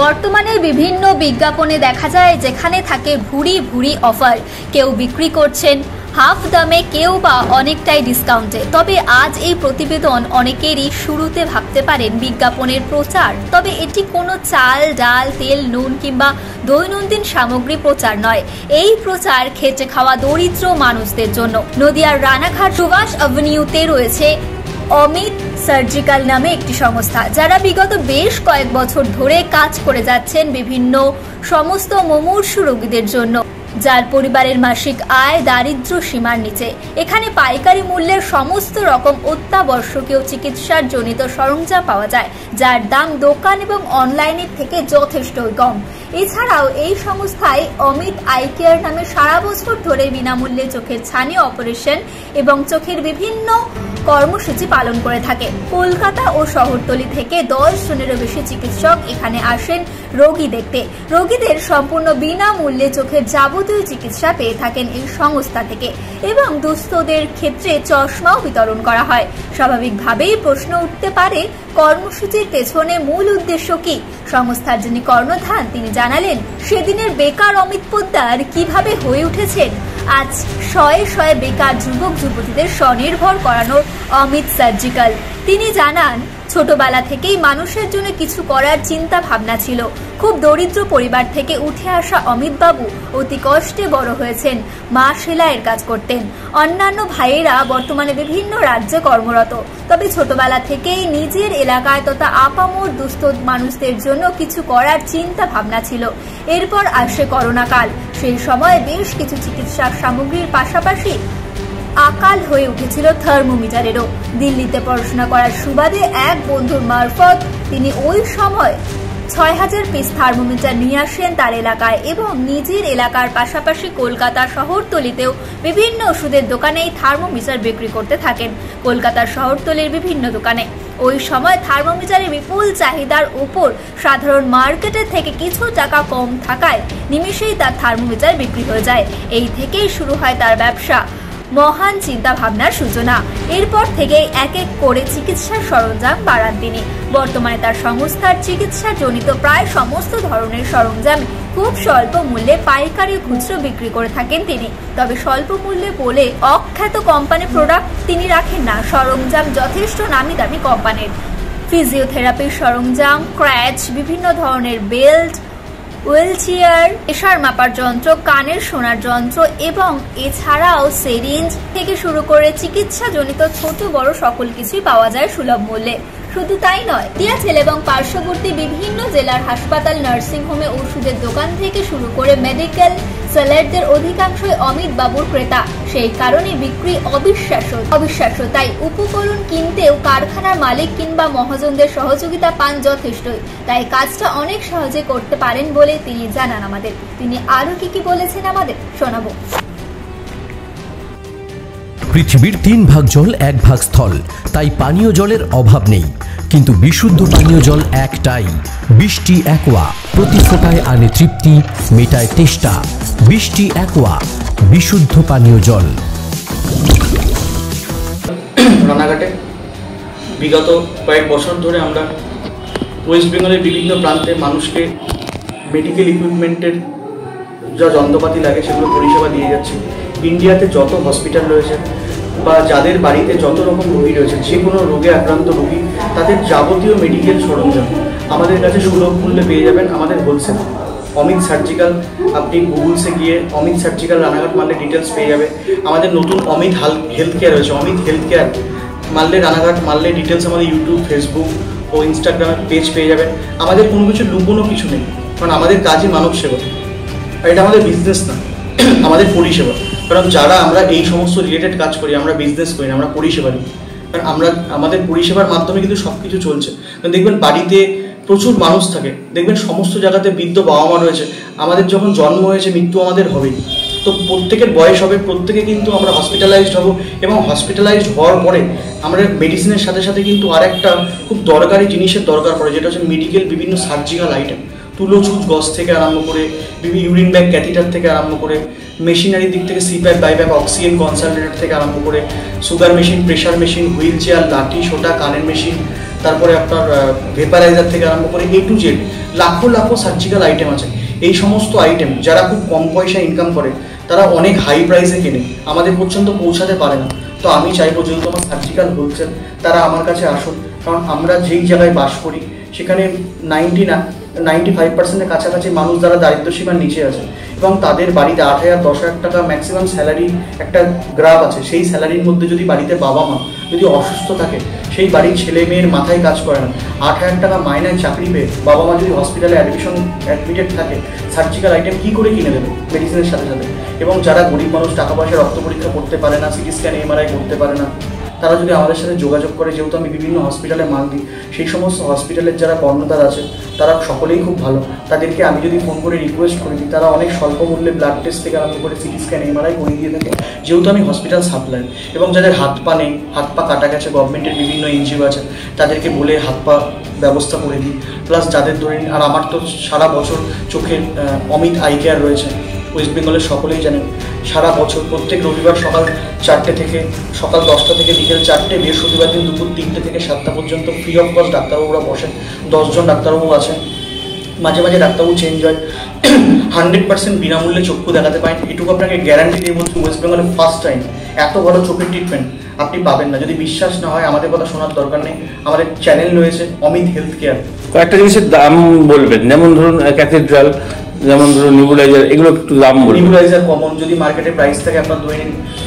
বর্তমানে বিভিন্ন বিজ্ঞাপনে দেখা যায় যেখানে থাকে ভুরি ভুরি অফার, কেউ বিক্রি করছেন হাফ দামে, কেউ বা অনেকটাই ডিসকাউন্টে। তবে আজ এই প্রতিবেদন অনেকেরই শুরুতে ভাবতে পারেন বিজ্ঞাপনের প্রচার, তবে এটি কোনো চাল ডাল তেল নুন কিংবা দৈনন্দিন সামগ্রী প্রচার নয়। এই প্রচার খেটে খাওয়া দরিদ্র মানুষদের জন্য। নদিয়ার রানাঘাট সুভাষ অ্যাভিনিউতে রয়েছে অমিত সার্জিক্যাল নামে একটি সংস্থা, যারা বিগত বেশ কয়েক বছর ধরে কাজ করে যাচ্ছেন বিভিন্ন সমস্ত মুমূর্ষু রোগীদের জন্য, যার পরিবারের মাসিক আয় দারিদ্র্য সীমার নিচে। এখানে পাইকারি মূল্যের সমস্ত রকম অত্যাবশ্যকীয় চিকিৎসার জনিত সরঞ্জাম পাওয়া যায়, যার দাম দোকান এবং অনলাইনের থেকে যথেষ্ট কম। এছাড়াও এই সংস্থায় অমিত আই কেয়ার নামে সারা বছর ধরে বিনামূল্যে চোখের ছানি অপারেশন এবং চোখের বিভিন্ন কর্মসূচি পালন করে থাকে। কলকাতা ও শহরতলি থেকে 10 জনেরও বেশি চিকিৎসক এখানে আসেন রোগী দেখতে। রোগীদের সম্পূর্ণ বিনামূল্যে চোখের যাবতীয় চিকিৎসা পেয়ে থাকেন এই সংস্থা থেকে এবং দুস্থদের ক্ষেত্রে চশমাও বিতরণ করা হয়। স্বাভাবিকভাবেই প্রশ্ন উঠতে পারে, কর্মসূচির পেছনে মূল উদ্দেশ্য কি? সংস্থার যিনি কর্ণধার তিনি জানালেন, সেদিনের বেকার অমিত পোদ্দার কিভাবে হয়ে উঠেছেন আজ শয়ে শয়ে বেকার যুবক যুবতীদের স্বনির্ভর করানোর অমিত সার্জিক্যাল। তিনি জানান, ছোটবেলা থেকেই মানুষের জন্য কিছু করার চিন্তা ভাবনা ছিল। খুব দরিদ্র পরিবার থেকে উঠে আসা অমিত বাবু অতি কষ্টে বড় হয়েছেন। মা সেলাইয়ের কাজ করতেন। অন্যান্য ভাইয়েরা বর্তমানে বিভিন্ন রাজ্যে কর্মরত। তবে ছোটবেলা থেকেই নিজের এলাকায় তথা আপামর দুস্থ মানুষদের জন্য কিছু করার চিন্তা ভাবনা ছিল। এরপর আসে করোনা কাল। সেই সময় বেশ কিছু চিকিৎসা সামগ্রীর পাশাপাশি আকাল হয়ে উঠেছিল থার্মোমিটারেরও। দিল্লিতে পড়াশোনা করার সুবাদে এক বন্ধুর মারফত তিনি ওই সময় 6000 পিস থার্মোমিটার নিয়ে আসেন তার এলাকায় এবং নিজের এলাকার পাশাপাশি কলকাতা শহরতলিতেও বিভিন্ন ওষুধের দোকানে এই থার্মোমিটার বিক্রি করতে থাকেন। কলকাতার শহরতলির বিভিন্ন দোকানে ওই সময় থার্মোমিটারের বিপুল চাহিদার উপর সাধারণ মার্কেটের থেকে কিছু টাকা কম থাকায় নিমেষেই তার থার্মোমিটার বিক্রি হয়ে যায়। এই থেকেই শুরু হয় তার ব্যবসা। মহান চিন্তা ভাবনার সূচনা। এরপর থেকে এক এক করে চিকিৎসার সরঞ্জাম বাড়ান তিনি। বর্তমানে তার সংস্থার চিকিৎসা জনিত প্রায় সমস্ত ধরনের সরঞ্জাম খুব স্বল্প মূল্যে পাইকারি খুচরো বিক্রি করে থাকেন তিনি। তবে স্বল্প মূল্যে বলে অখ্যাত কোম্পানি প্রোডাক্ট তিনি রাখেন না। সরঞ্জাম যথেষ্ট নামি দামি কোম্পানির। ফিজিওথেরাপির সরঞ্জাম, ক্র্যাচ, বিভিন্ন ধরনের বেল্ট, হুইল চেয়ার, প্রেসার মাপার যন্ত্র, কানের শোনার যন্ত্র এবং এছাড়াও সিরিঞ্জ থেকে শুরু করে চিকিৎসা জনিত ছোট বড় সকল কিছুই পাওয়া যায় সুলভ মূল্যে। শুধু তাই নয়, টিয়াছেল এবং পার্শ্ববর্তী বিভিন্ন জেলার হাসপাতাল, নার্সিং হোমে ওষুধের দোকান থেকে শুরু করে মেডিকেল সেলারদের অধিকাংশই অমিত বাবুর ক্রেতা। সেই কারণে বিক্রি অবিশ্বাস্য। তাই উপকরণ কিনতেও কারখানার মালিক কিংবা মহাজনদের সহযোগিতা পান যথেষ্টই। তাই কাজটা অনেক সহজে করতে পারেন বলে তিনি জানান আমাদের। তিনি আরো কি বলেছেন আমাদের শোনাবো। পৃথিবীর 3 ভাগ জল 1 ভাগ স্থল, তাই পানীয় জলের অভাব নেই। কিন্তু বিশুদ্ধ পানীয় জল একটাই, বৃষ্টি অ্যাকোয়া। প্রতি ফোঁটায় আনে তৃপ্তি, মেটায় তেষ্টা। বৃষ্টি অ্যাকোয়া, বিশুদ্ধ পানীয় জল। রানাঘাটে বিগত কয়েক বছর ধরে আমরা ওয়েস্ট বেঙ্গলের বিভিন্ন প্রান্তে মানুষকে মেডিকেল ইকুইপমেন্টের যা যন্ত্রপাতি লাগে সেগুলো পরিষেবা দিয়ে যাচ্ছে। ইন্ডিয়াতে যত হসপিটাল রয়েছে বা যাদের বাড়িতে যত রকম রোগী রয়েছে, যে কোনো রোগে আক্রান্ত রোগী তাদের যাবতীয় মেডিকেল সরঞ্জাম আমাদের কাছে সুলভ মূল্যে পেয়ে যাবেন আমাদের হোলসেল অমিত সার্জিক্যাল। আপনি গুগলসে গিয়ে অমিত সার্জিক্যাল রানাঘাট মারলে ডিটেলস পেয়ে যাবে। আমাদের নতুন অমিত হেলথ কেয়ার রয়েছে, অমিত হেলথ কেয়ার মারলে রানাঘাট মারলে ডিটেলস আমাদের ইউটিউব, ফেসবুক ও ইনস্টাগ্রামের পেজ পেয়ে যাবেন। আমাদের কোনো কিছু লুকোনো কিছু নেই, কারণ আমাদের কাজই মানব সেবা। এটা আমাদের বিজনেস না, আমাদের পরিষেবা। কারণ যারা আমরা এই সমস্ত রিলেটেড কাজ করি, আমরা বিজনেস করি না, আমরা পরিষেবা দিই। কারণ আমাদের পরিষেবার মাধ্যমে কিন্তু সব কিছু চলছে। দেখবেন বাড়িতে প্রচুর মানুষ থাকে, দেখবেন সমস্ত জায়গাতে বৃদ্ধ বাবা মা রয়েছে। আমাদের যখন জন্ম হয়েছে মৃত্যু আমাদের হবেই, তো প্রত্যেকের বয়স হবে, প্রত্যেকে কিন্তু আমরা হসপিটালাইজড হব এবং হসপিটালাইজড হওয়ার পরে আমরা মেডিসিনের সাথে সাথে কিন্তু আরেকটা খুব দরকারি জিনিসের দরকার পড়ে, যেটা হচ্ছে মেডিকেল বিভিন্ন সার্জিক্যাল আইটেম। তুলো চুজ গজ থেকে আরম্ভ করে বিভিন্ন ইউরিন ব্যাগ ক্যাথিটার থেকে আরম্ভ করে মেশিনারি দিক থেকে সিপ্যাপ, বাইপ্যাপ, অক্সিজেন কনসেন্ট্রেটর থেকে আরম্ভ করে sugar machine, pressure machine, wheel chair, লাঠি, সোটা, কানের মেশিন, তারপরে আপনার ভেপারাইজার থেকে আরম্ভ করে A to Z লাখো লাখো সার্জিক্যাল আইটেম আছে। এই সমস্ত আইটেম যারা খুব কম পয়সা ইনকাম করে তারা অনেক হাই প্রাইসে কেনে, আমাদের পর্যন্ত পৌঁছাতে পারে না। তো আমি চাইবো যেহেতু আমার সার্জিক্যাল হোলসেল, তারা আমার কাছে আসুন, কারণ আমরা যেই জায়গায় বাস করি সেখানে 95%-এর কাছাকাছি মানুষ যারা দারিদ্র্যসীমার নিচে আছে এবং তাদের বাড়িতে 8,000-10,000 টাকা ম্যাক্সিমাম স্যালারি একটা গ্রাফ আছে। সেই স্যালারির মধ্যে যদি বাড়িতে বাবা মা যদি অসুস্থ থাকে, সেই বাড়ির ছেলে মেয়ের মাথায় কাজ করে না, 8,000 টাকা মাইনায় চাকরি পেয়ে বাবা মা যদি হসপিটালে অ্যাডমিটেড থাকে, সার্জিক্যাল আইটেম কী করে কিনে দেবে মেডিসিনের সাথে সাথে? এবং যারা গরিব মানুষ টাকা পয়সা রক্ত পরীক্ষা করতে পারে না, সিটি স্ক্যান MRI করতে পারে না, তারা যদি আমাদের সাথে যোগাযোগ করে, যেহেতু আমি বিভিন্ন হসপিটালে মাল দিই, সেই সমস্ত হসপিটালের যারা কর্ণধার আছে তারা সকলেই খুব ভালো। তাদেরকে আমি যদি ফোন করে রিকোয়েস্ট করে দিই, তারা অনেক স্বল্প মূল্যে ব্লাড টেস্ট থেকে আরম্ভ করে সিটি স্ক্যান MRI করে দিয়ে থাকে, যেহেতু আমি হসপিটাল সাপ্লাই। এবং যাদের হাত পা নেই, হাত পা কাটা গেছে, গভর্নমেন্টের বিভিন্ন NGO আছে, তাদেরকে বলে হাত পা ব্যবস্থা করে দিই। প্লাস যাদের ধরে, আর আমার তো সারা বছর চোখের অমিত আই কেয়ার রয়েছে, ওয়েস্ট বেঙ্গলের সকলেই জানেন। সারা বছর প্রত্যেক রবিবার সকাল 4টে থেকে সকাল 10টা থেকে বিকেল 4টে, বৃহস্পতিবার দিন দুপুর 3টে থেকে 7টা পর্যন্ত ফ্রি অফ কস্ট ডাক্তারবাবুরা বসেন। 10 জন ডাক্তারবাবু আছেন, মাঝে মাঝে ডাক্তারবাবু চেঞ্জ হয়। 100% বিনামূল্যে চক্ষু দেখাতে পারেন, এটুকু আপনাকে গ্যারান্টি দিয়ে বলছি। ওয়েস্ট বেঙ্গলে ফার্স্ট টাইম এত ভালো চোখের ট্রিটমেন্ট আপনি পাবেন না। যদি বিশ্বাস না হয় আমাদের কথা শোনার দরকার নেই, আমাদের চ্যানেল রয়েছে অমিত হেলথ কেয়ার। কয়েকটা জিনিসের দাম বলবেন, যেমন ধরুন ক্যাথিড্রাল, যেমন ধরুন নিবুলাইজার, এগুলো একটু দাম বলুন। নিবুলাইজার কমন যদি মার্কেটে প্রাইস থাকে আপনার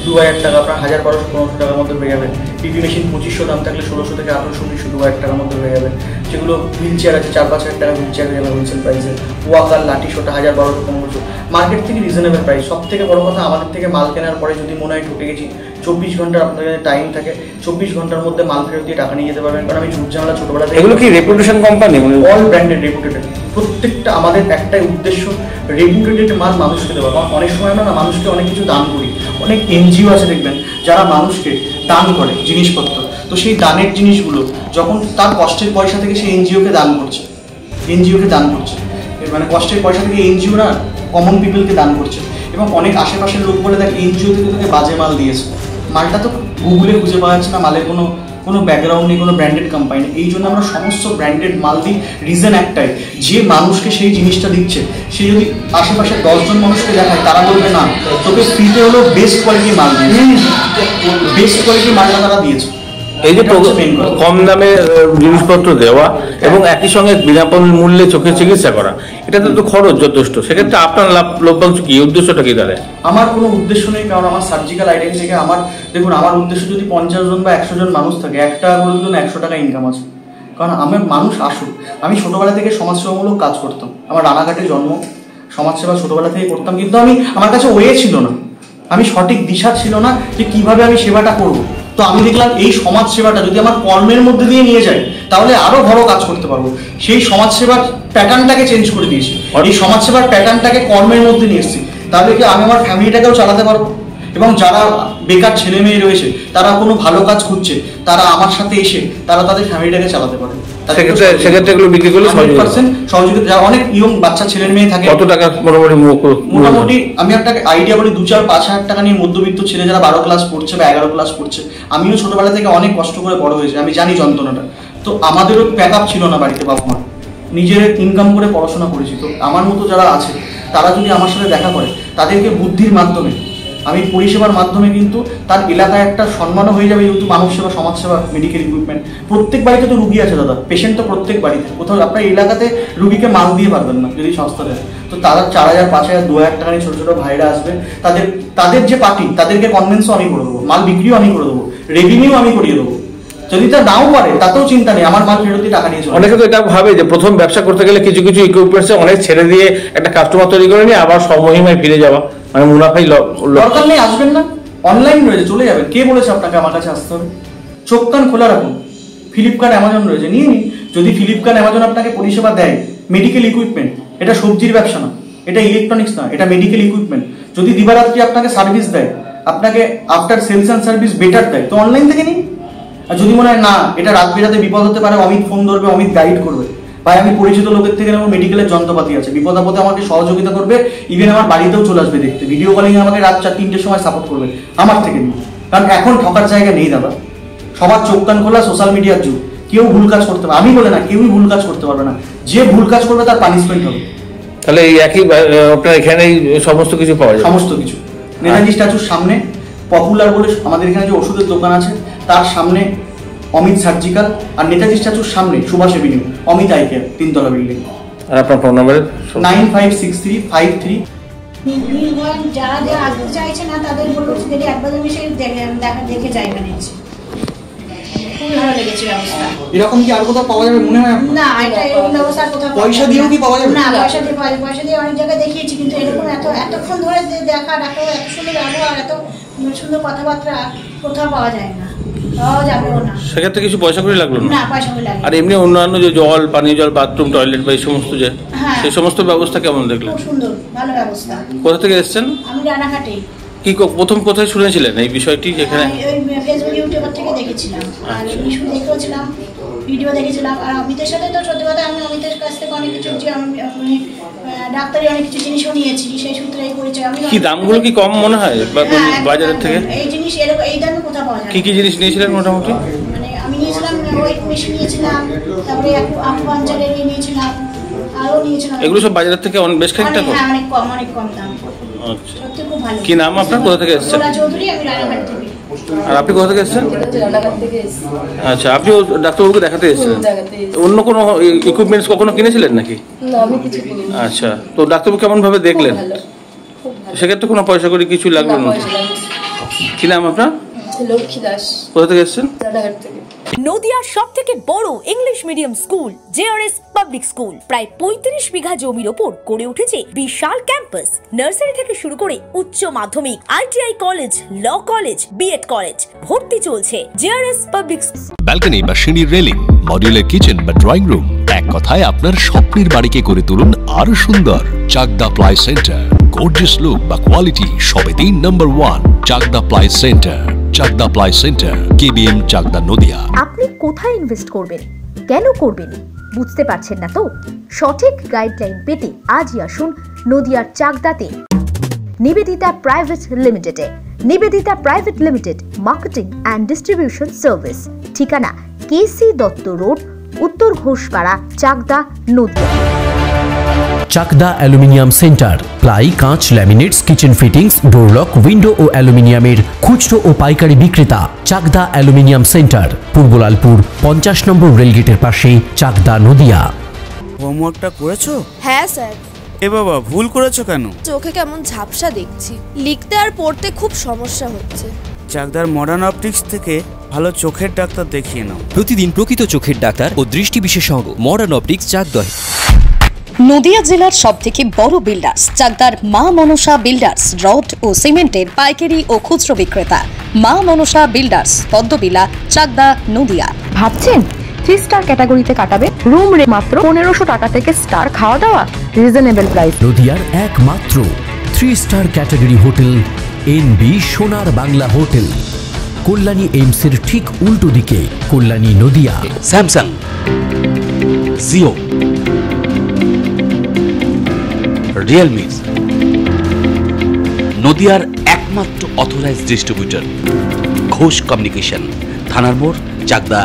2,000 টাকা, আপনার 1,000-1,200-1,500 টাকার মধ্যে হয়ে যাবে। পিপি মেশিন 2500 দাম থাকলে 1600 থেকে 1800-1900, 2,000 টাকার মধ্যে হয়ে যাবে। যেগুলো হুইল চেয়ার আছে 4-5 হাজার টাকা হুইল চেয়ার হয়ে যাবে হোলসেল প্রাইসে। ওয়াকার লাঠি শোটা 1,000-1,200-1,500, মার্কেট থেকে রিজনেবল প্রাইস। সব থেকে বড় কথা, আমাদের থেকে মাল কেনার পরে যদি মনে হয় ঠকে গেছি, 24 ঘন্টা আপনার কাছে টাইম থাকে, 24 ঘন্টার মধ্যে মাল ফেরত দিয়ে টাকা নিয়ে যেতে পারবেন। কারণ আমি ঝুটঝামেলা ছোটবেলা থেকে। এগুলো কি রেপুটেশন কোম্পানি, মানে অল ব্র্যান্ডেড রেপুটেড? প্রত্যেকটা আমাদের একটাই উদ্দেশ্য, রেপুটেড মাল মানুষকে দেওয়া। কারণ অনেক সময় আমরা না মানুষকে অনেক কিছু দান করি, অনেক NGO আছে দেখবেন যারা মানুষকে দান করে জিনিসপত্র। তো সেই দানের জিনিসগুলো যখন তার কষ্টের পয়সা থেকে সেই NGO-কে দান করছে, মানে কষ্টের পয়সা থেকে NGO-রা কমন পিপলকে দান করছে। এবং অনেক আশেপাশের লোক বলে দেখ NGO থেকে তোকে বাজে মাল দিয়েছে, মালটা তো গুগলে খুঁজে পাওয়া যাচ্ছে না, মালের কোনো ব্যাকগ্রাউন্ড নেই, কোনো ব্র্যান্ডেড কোম্পানি। এই জন্য আমরা সমস্ত ব্র্যান্ডেড মাল দিই। রিজন একটাই, যে মানুষকে সেই জিনিসটা দিচ্ছে, সে যদি আশেপাশে 10 জন মানুষকে দেখায়, তারা বলবে না তোকে ফ্রিতে হলো বেস্ট কোয়ালিটি মাল দিয়েছে, বেস্ট কোয়ালিটি মালটা তারা দিয়েছে। এই যে কম দামে জিনিসপত্র দেওয়া এবং একই সঙ্গে বিনামূল্যে চোখের চিকিৎসা করা, এটাতে তো খরচ যথেষ্ট। সেক্ষেত্রে আপনার লভ্যাংশ কি, উদ্দেশ্যটা কি দাঁড়ায়? আমার কোনো উদ্দেশ্য নেই, কারণ আমার সার্জিক্যাল আইটেম থেকে দেখুন আমার উদ্দেশ্য যদি 50 জন বা 100 জন মানুষ থাকে, 1 টাকা করে দিন 100 টাকা ইনকাম আছে। কারণ আমার মানুষ আসুক। আমি ছোটোবেলা থেকে সমাজসেবামূলক কাজ করতাম, আমার রানাঘাটে জন্ম, সমাজসেবা ছোটোবেলা থেকে করতাম, কিন্তু আমার কাছে ওয়ে ছিল না, আমি সঠিক দিশা ছিল না যে কীভাবে আমি সেবাটা করবো। তো আমি দেখলাম এই সমাজ সেবাটা যদি আমার কর্মের মধ্যে দিয়ে নিয়ে যায়, তাহলে আরো বড় কাজ করতে পারবো। সেই সমাজ সেবার প্যাটার্নটাকে চেঞ্জ করে দিয়েছি, এই সমাজ সেবার প্যাটার্নটাকে কর্মের মধ্যে নিয়ে এসেছি। তাহলে কি আমি আমার ফ্যামিলিটাকেও চালাতে পারবো। এবং যারা বেকার ছেলে মেয়ে রয়েছে, তারা কোনো ভালো কাজ খুঁজছে, তারা আমার সাথে এসে তারা তাদের ফ্যামিলিটাকে চালাতে পারে। সেক্ষেত্রে এগুলো বিক্রি করলে 100% সহযোগিতা। যারা অনেক ইয়ং বাচ্চা ছেলে মেয়ে থাকে, কত টাকা মোটামুটি আমি আপনাকে আইডিয়া বলি, 2-4-5 হাজার টাকা নিয়ে মধ্যবিত্ত ছেলে যারা 12 ক্লাস পড়ছে বা 11 ক্লাস পড়ছে। আমিও ছোটবেলা থেকে অনেক কষ্ট করে বড় হয়েছি, আমি জানি যন্ত্রণাটা। তো আমাদেরও প্যাক আপ ছিল না বাড়িতে, বাবা মা নিজের ইনকাম করে পড়াশোনা করেছি। তো আমার মতো যারা আছে, তারা যদি আমার সাথে দেখা করে, তাদেরকে বুদ্ধির মাধ্যমে, আমি পরিষেবার মাধ্যমে কিন্তু তার এলাকায় একটা সম্মানও হয়ে যাবে। যেহেতু মানব সেবা, সমাজসেবা, মেডিকেল ইকুইপমেন্ট, প্রত্যেক বাড়িতে তো রুগী আছে দাদা, পেশেন্ট তো প্রত্যেক বাড়িতে। কোথাও আপনার এলাকাতে রুগীকে মাল দিয়ে পারবেন না যদি সংস্থা দেয়। তো তারা 4,000, 5,000, 2,000 টাকা নিয়ে ছোটো ছোটো ভাইরা আসবে, তাদের যে পার্টি, তাদেরকে কনভেন্সও আমি করে দেবো, মাল বিক্রিও আমি করে দেবো, রেভিনিউ আমি করিয়ে দেবো। যদি তা নাও পারে তাতেও চিন্তা নেই, আমার মাল ফেরত দিয়ে টাকা নিয়ে চলে। অনেকে তো এটা ভাবে যে প্রথম ব্যবসা করতে গেলে কিছু কিছু ইকুইপমেন্টসে অনেক ছেড়ে দিয়ে একটা কাস্টমার তৈরি করে নিয়ে আবার সমহিমায় ফিরে যাওয়া, মানে মুনাফাই দরকার নেই। আসবেন না, অনলাইন রয়েছে, চলে যাবেন। কে বলেছে আপনাকে আমার কাছে আসতে হবে? চোখ কান খোলা রাখুন। ফ্লিপকার্ট, অ্যামাজন রয়েছে, নিয়ে নিন। যদি ফ্লিপকার্ট, অ্যামাজন আপনাকে পরিষেবা দেয়, মেডিকেল ইকুইপমেন্ট, এটা সবজির ব্যবসা না, এটা ইলেকট্রনিক্স না, এটা মেডিকেল ইকুইপমেন্ট। যদি দিবারাত্রি আপনাকে সার্ভিস দেয়, আপনাকে after sales and service better দেয়, তো অনলাইন থেকে নিন। আর যদি মনে হয় না এটা রাত বেরাতে বিপদ হতে পারে, অমিত ফোন ধরবে, অমিত গাইড করবে, ভাই আমি পরিচিত লোকের থেকে নেবো, মেডিকেলের যন্ত্রপাতি আছে, বিপদ আপদে আমাকে সহযোগিতা করবে, ইভেন আমার বাড়িতেও চলে আসবে দেখতে, ভিডিও কলিং আমাকে রাত 4-3টের সময় সাপোর্ট করবে, আমার থেকে নিন। কারণ এখন ঠকার জায়গা নেই দাদা, সবার চোখ কান খোলা, সোশ্যাল মিডিয়ার যুগ। কেউ ভুল কাজ করতে পারবে, আমি বলে না, কেউই ভুল কাজ করতে পারবে না। যে ভুল কাজ করবে তার পানিশমেন্ট হবে। তাহলে এই একই আপনার এখানেই সমস্ত কিছু পাওয়া যায়? সমস্ত কিছু। নেতাজি স্ট্যাচুর সামনে পপুলার বলে আমাদের এখানে যে ওষুধের দোকান আছে, তার সামনে অমিত সার্জিক্যাল, আর নেতাজি স্ট্যাচুর সামনে Subhash avenue Amit eye care, 3 তলা বিল্ডিং। আর আপনার ফোন নাম্বার? 956353। যারা আসতে চাইছে না তাদের বলবো যদি একবার এসে দেখে যাইবেন। খুবই ভালো লেগেছে ব্যবস্থা। এরকম কি আর কোথাও পাওয়া যাবে মনে হয়? না, এটা এরকম ব্যবস্থা কোথাও পয়সা দিয়েও কি পাওয়া যাবে? না, পয়সা দিয়ে অনেক জায়গায় দেখিয়েছি, কিন্তু এরকম এতক্ষণ ধরে দেখা, এত সুন্দর ব্যবহার, এত সুন্দর কথাবার্তা কোথাও পাওয়া যায় না, পাওয়া যাবেও না। সেক্ষেত্রে কিছু পয়সা করে লাগলো না? পয়সা করে লাগে। আর এমনি অন্যান্য যে জল, পানীয় জল, বাথরুম, টয়লেট বা এই সমস্ত যে সেই সমস্ত ব্যবস্থা কেমন দেখলেন? খুব সুন্দর, ভালো ব্যবস্থা। কোথা থেকে এসেছেন? আমি রানাঘাটে। কি প্রথম কোথায় শুনেছিলেন এই বিষয়টি? যেখানে ফেসবুক, ইউটিউবার থেকে দেখেছিলাম, আর ইস্যু দেখেছিলাম, ভিডিও দেখেছিলাম। আর অমিতের সাথে তো সত্যি কথা, আমি অমিতের কাছ থেকে অনেক কিছু, আমি ডাক্তারি অনেক কিছু জিনিসও নিয়েছি, সেই সূত্রে এই পরিচয়। আমি কি দামগুলো কি কম মনে হয় বাজারের থেকে? এই জিনিস এরকম এই দামে কোথাও পাওয়া যায়? কি জিনিস নিয়েছিলেন মোটামুটি? মানে আমি নিয়েছিলাম ওয়েট মেশিন নিয়েছিলাম, তারপরে আকুপাঞ্চারের নিয়েছিলাম, আরও নিয়েছিলাম। এগুলো সব বাজারের থেকে বেশ খানিকটা কম? অনেক কম, অনেক কম দাম। আচ্ছা, সত্যি খুব ভালো। কি নাম আপনার? কোথা থেকে এসেছেন? চৌধুরী, আমি রানাঘাট থেকে। আর আপনি কোথা থেকে এসেছেন? আচ্ছা, আপনিও ডাক্তারবাবুকে দেখাতে এসেছেন? অন্য কোনো ইকুইপমেন্টস কখনো কিনেছিলেন নাকি? আচ্ছা, তো ডাক্তারবাবু কেমন ভাবে দেখলেন? সেক্ষেত্রে কোনো পয়সা করে কিছু লাগলো না? কি নাম আপনার? লক্ষ্মী দাস। কোথা থেকে এসেছেন? রানাঘাট থেকে। নদিয়ার সবথেকে বড় English medium school JRS public school প্রায় 35 বিঘা জমির ওপর গড়ে উঠেছে বিশাল ক্যাম্পাস। নার্সারি থেকে শুরু করে উচ্চ মাধ্যমিক, ITI college, law college, BEd college, ভর্তি চলছে জেআরএস পাবলিক। ব্যালকনি বা সিঁড়ির রেলিং, মডিউলার কিচেন বা ড্রয়িং রুম, এক কথায় আপনার স্বপ্নের বাড়িকে করে তুলুন আরো সুন্দর। Chakdah ply centre, gorgeous look বা কোয়ালিটি সবেতেই number 1। Chakdah ply centre, Chakdah ply centre, KBM, Chakdah, Nadia. আপনি কোথায় ইনভেস্ট করবেন, কেন করবেন, বুঝতে পারছেন না তো? সঠিক গাইডলাইন পেতে আজই আসুন নদিয়ার চাকদাতে নিবেদিতা প্রাইভেট লিমিটেডে। Nivedita private limited, marketing and distribution service. ঠিকানা কেসি দত্ত রোড, উত্তর Ghoshpara, Chakdah, Nadia. Chakdah aluminium centre, ply, কাঁচ, laminates, kitchen fittings, door lock, window ও অ্যালুমিনিয়ামের খুচরো ও পাইকারি বিক্রেতা। Chakdah aluminium centre, Purbalalpur 50 number রেলগেটের পাশে, চাকদা, নদিয়া। হোমওয়ার্কটা করেছো? হ্যাঁ স্যার। এ বাবা, ভুল করেছো কেন? চোখে কেমন ঝাপসা দেখছি, লিখতে আর পড়তে খুব সমস্যা হচ্ছে। চাকদার মডার্ন অপটিক্স থেকে ভালো চোখের ডাক্তার দেখিয়ে নাও। প্রতিদিন প্রকৃত চোখের ডাক্তার ও দৃষ্টি বিশেষজ্ঞ মডার্ন অপটিক্স, চাকদা। নদিয়া জেলার সবথেকে বড় বিল্ডার্স চাকদার মা মনসা বিল্ডার্স, রড ও সিমেন্টের পাইকারি ও খুচরো বিক্রেতা। মা মনসা বিল্ডার্স, পদ্মবিলা, চাকদা, নদিয়া। ভাবছেন 3 স্টার ক্যাটাগরিতে কাটাবে? রুম রে মাত্র 1500 টাকা থেকে স্টার, খাওয়া দাওয়া রিজনেবল প্রাইস। নদিয়ার একমাত্র 3 স্টার ক্যাটাগরি হোটেল এনবি সোনার বাংলা হোটেল, কল্যাণী এইমসের ঠিক উল্টো দিকে, কল্যাণী, নদিয়া। স্যামসাং, জিও, রিয়েলমি, নদিয়ার একমাত্র অথরাইজড ডিস্ট্রিবিউটর ঘোষ কমিউনিকেশন, থানার মোড়, চাকদা,